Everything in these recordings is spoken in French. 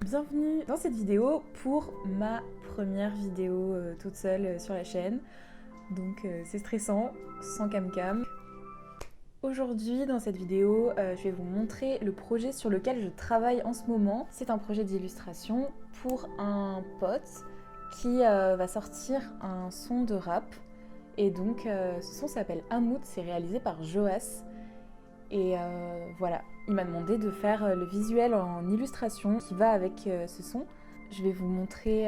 Bienvenue dans cette vidéo pour ma première vidéo toute seule sur la chaîne. Donc c'est stressant, sans cam-cam. Aujourd'hui dans cette vidéo, je vais vous montrer le projet sur lequel je travaille en ce moment. C'est un projet d'illustration pour un pote qui va sortir un son de rap. Et donc ce son s'appelle Hamout, c'est réalisé par Joas. Et voilà, il m'a demandé de faire le visuel en illustration qui va avec ce son. Je vais vous montrer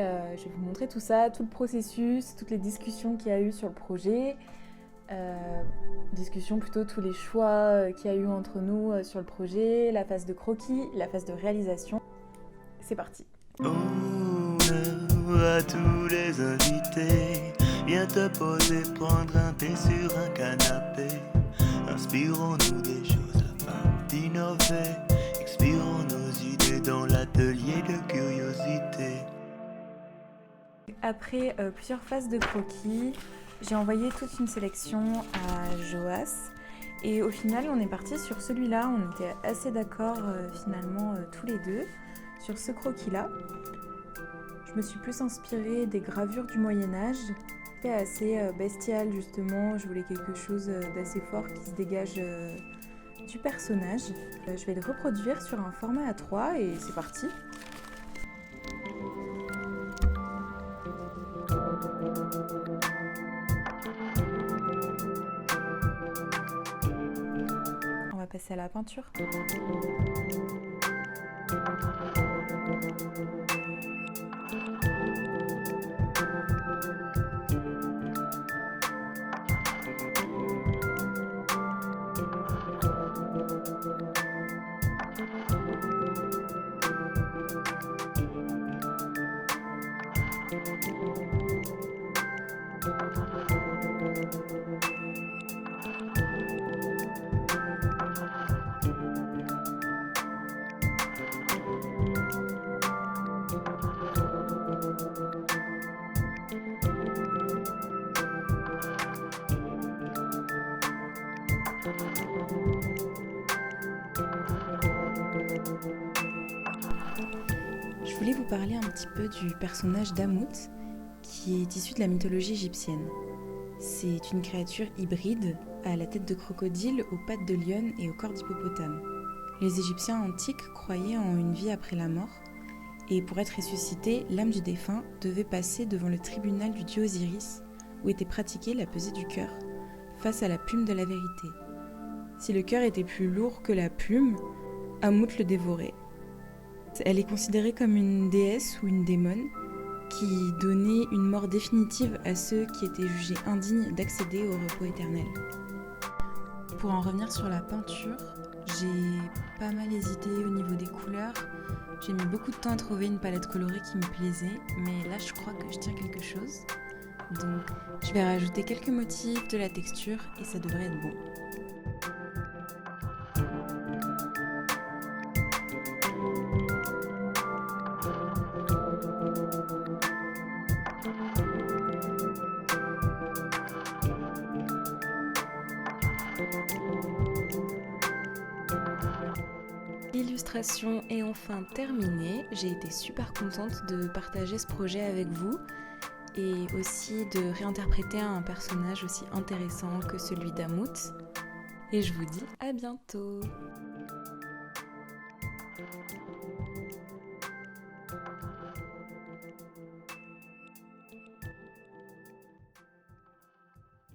tout ça, tout le processus, toutes les discussions qu'il y a eu sur le projet. Discussions plutôt, tous les choix qu'il y a eu entre nous sur le projet, la phase de croquis, la phase de réalisation. C'est parti. À tous les invités, viens te poser, prendre un thé sur un canapé. Inspirons-nous des choses afin d'innover. Expirons nos idées dans l'atelier de curiosité. Après plusieurs phases de croquis, j'ai envoyé toute une sélection à Joas. Et au final, on est parti sur celui-là. On était assez d'accord finalement tous les deux sur ce croquis-là. Je me suis plus inspirée des gravures du Moyen-Âge. C'était assez bestial justement. Je voulais quelque chose d'assez fort qui se dégage du personnage. Je vais le reproduire sur un format A3 et c'est parti. On va passer à la peinture. Je voulais vous parler un petit peu du personnage d'Hamout, qui est issu de la mythologie égyptienne. C'est une créature hybride, à la tête de crocodile, aux pattes de lionne et au corps d'hippopotame. Les Égyptiens antiques croyaient en une vie après la mort, et pour être ressuscité, l'âme du défunt devait passer devant le tribunal du dieu Osiris, où était pratiquée la pesée du cœur, face à la plume de la vérité. Si le cœur était plus lourd que la plume, Hamout le dévorait. Elle est considérée comme une déesse ou une démone qui donnait une mort définitive à ceux qui étaient jugés indignes d'accéder au repos éternel. Pour en revenir sur la peinture, j'ai pas mal hésité au niveau des couleurs. J'ai mis beaucoup de temps à trouver une palette colorée qui me plaisait, mais là je crois que je tire quelque chose. Donc je vais rajouter quelques motifs, de la texture et ça devrait être bon. L'illustration est enfin terminée. J'ai été super contente de partager ce projet avec vous et aussi de réinterpréter un personnage aussi intéressant que celui d'Hamout. Et je vous dis à bientôt!